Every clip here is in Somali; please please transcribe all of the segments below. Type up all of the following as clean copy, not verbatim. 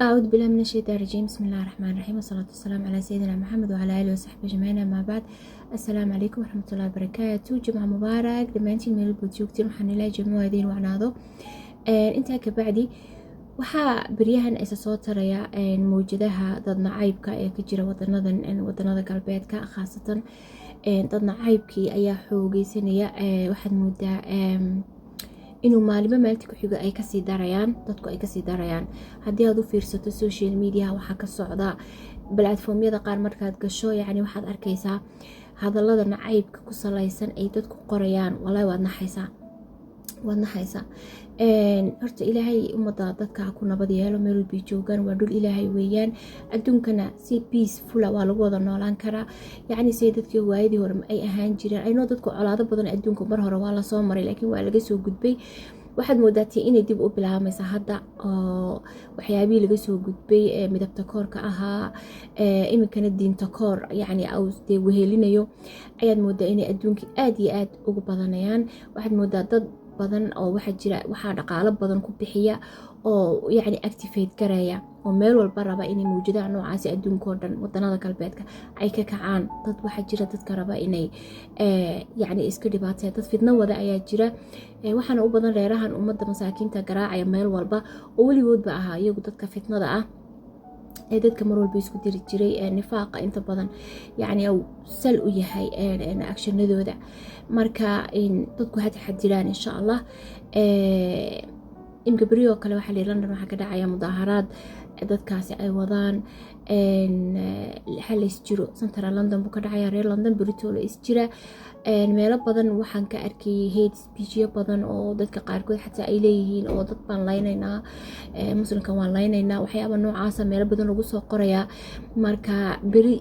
أعوذ بالله من الشيطان الرجيم. بسم الله الرحمن الرحيم، والصلاة والسلام على سيدنا محمد وعلى آله وصحبه أجمعين. أما بعد، السلام عليكم ورحمة الله وبركاته. جمعة مبارك dhammaantiin meel baad joogtiin. waxaan ilaahay jimco idin wacnaado. intaa ka bacdi waxaa beryahan isa soo taraya mawjadaha dad nacaybka ee ka jira wadanada galbeedka, khaasatan dad nacaybkii ayaa xoogeysanaya. waxaad moodaa inuu maalimo maalinta ku xigo ay kasii darayaan, dadku ay kasii darayaan. haddii aad u fiirsato social media waxaa ka socda platformyada qaar, markaad gasho yacni waxaad arkaysaa hadallada nacaybka ku salaysan ay dadku qorayaan. wallahi waad naxaysaa. horta ilaahay ummadda dadka ku nabad yeelo, meel walbay joogaan, waa dhul ilaahay weeyaan. adduunkana si peaceful waa lagu wada noolaan karaa, yacni say dadkii waayadii hore ay ahaan jireen. aynoo dadku colaado badan adduunka mar hore waa lasoo maray, laakiin waa laga soo gudbay. waxaad moodaatay inay dib u bilaabaysa hadda, oo waxyaabihii laga soo gudbay midabta koorka ahaa, iminkana diinta koor yacni dee wehelinayo, ayaad moodaa inay adduunkii aad iyo aad ugu badanayaan. waxaad moodaa dad badan oo waxaa dhaqaalo badan ku bixiya oo yacni activate garaya, oo meel walba raba inay mawjadaha noocaasi adduunkao dhan wadanada galbeedka ay ka kacaan. dad waxaa jira dadka raba inay yacni iska dhibaateen, dad fidno wada ayaa jira. waxaana u badan reerahan ummadda masaakiinta garaacaya meel walba, oo weligoodba ahaa iyagu dadka fitnada ah ee dadka mar walba isku diri jiray. nifaaqa inta badan yacni sal u yahay actionadooda. marka dadku ha taxadiraan insha allah. imka berioo kale waxaa la London waxaa ka dhacaya mudaaharaad dadkaasi ay wadaan. xal is jiro central London buu ka dhacaya, reer London beritoola is jira. meelo badan waxaan ka arkayay hate speechyo badan oo dadka qaarkood xataa ay leeyihiin oo dad baan laynaynaa, muslimkan waan laynaynaa, waxyaaba noocaasa meelo badan lagu soo qorayaa. marka beri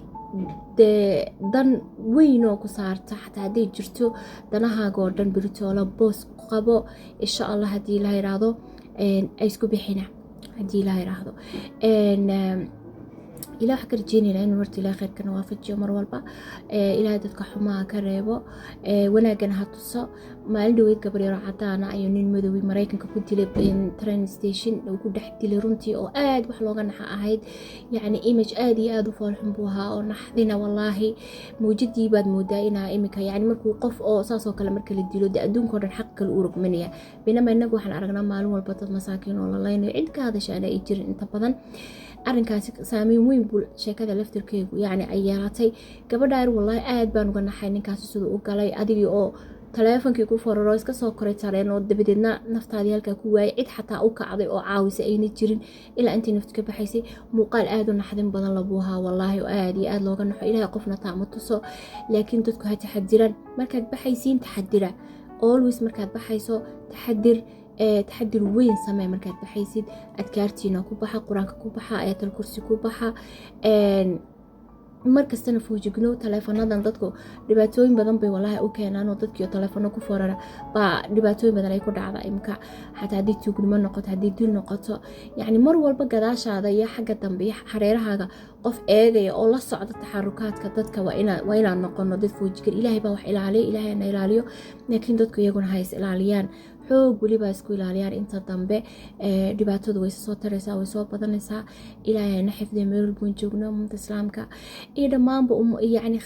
dee dan weyn oo ku saarta xataa hadday jirto danahaaga oo dhan beritoola boos qabo insha allah. haddii la yiraahdo ay isku bixina, haddii la yiraahdo ilaah waxaa ka rajeynayna inuu horta ilaah khayrkana waafajiyo mar walba. ilaahay dadka xumaha ka reebo, wanaagana ha tuso. maalin dhaweyd gabar yaro cadaana ayuu nin madowey maraykanka ku dilay train station, uu ku dhex dilay runtii, oo aad wax looga naxa ahayd. yacni image aad iyo aad u foolxun buu ahaa oo naxdina. wallaahi mawjadii baad moodaa inaa iminka yacni markuu qof oo saasoo kale marka la dilo dee adduunkao dhan xaq kale uu rogmanaya. baynama innagu waxaan aragnaa maalin walba dad masaakiin oo la laynayo, cid ka hadashaana ay jirin inta badan. arrinkaasi saameyn weyn buu sheekada laftirkeegu yacni ay yeelatay. gabadhaar wallaahi aad baan uga naxay ninkaasi siduu u galay, adigii oo taleefonkii ku foraro iska soo koray tareen, oo dabadeedna naftaadii halkaa ku waayay, cid xataa u kacday oo caawisa ayna jirin ilaa intii naftu ka baxaysay. muuqaal aad u naxdin badan labuu ahaa wallaahi, oo aad iyo aad looga naxo. ilaahay qofna taama tuso, laakiin dadku ha taxadiraan. markaad baxaysiin taxadira, always markaad baxayso taxadir weyn samee. markaad baxaysid adkaartiina ku baxa, qur-aanka ku baxa, aayatul kursi ku baxa. markastana foojigno. taleefanadan dadku dhibaatooyin badan bay wallaahi u keenaan, oo dadkii taleefano ku forara baa dhibaatooyin badan ay ku dhacda imka, xataa haddii tuugnimo noqoto, haddii dil noqoto. yacni mar walba gadaashaada iyo xagga dambe iyo hareerahaaga qof eegaya oo la socda taxarukaadka dadka. waa inaan noqono dad foojigan. ilaahay baa wax ilaaliya, ilaahay na ilaaliyo, laakiin dadku iyaguna ha is ilaaliyaan, xoog weliba isku ilaaliyaan. inta dambe dhibaatadu way soo taraysaa, way soo badanaysaa. ilaahay na xifdiyo meel walbaan joogno, ummadda islaamka iyo dhammaanba yacni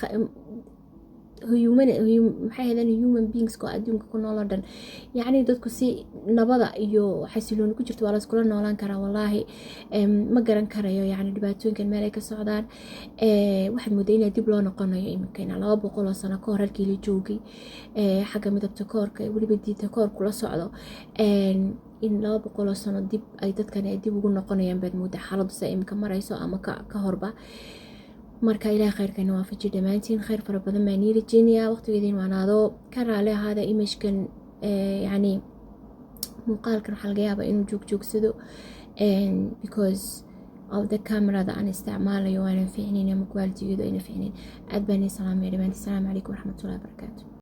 human beings oo adduunka ku nool oo dhan. yacni dadku si nabada iyo xasilooni ku jirto waa la iskula noolaan karaa. wallaahi ma garan karayo yacni dhibaatooyinkan meel ay ka socdaan. waxaad moodaa inaa dib loo noqonayo iminkayna 200 sano ka hor halkii la joogay xagga midabta koorka, weliba diinta koor kula socdo. in 200 sano dib ay dadkan dib ugu noqonayaan baad moodaa xaaladdu sa iminka marayso ama ka horba. marka ilaahay khayrkana waafaji dhammaantiin. khayr fara badan baan ii rajeynayaa. waqtigeediin waanaado ka raali ahaada imagkan yacni muuqaalkan waxaa laga yaabaa inuu joogsado because of the camerada aan isticmaalayo waanan fiicnayn ama quality-geedu ayna fiicnayn. aad baan ii salaamaya dhammaantiin. asalaamu calaykum waraxmatullahi wabarakaatu.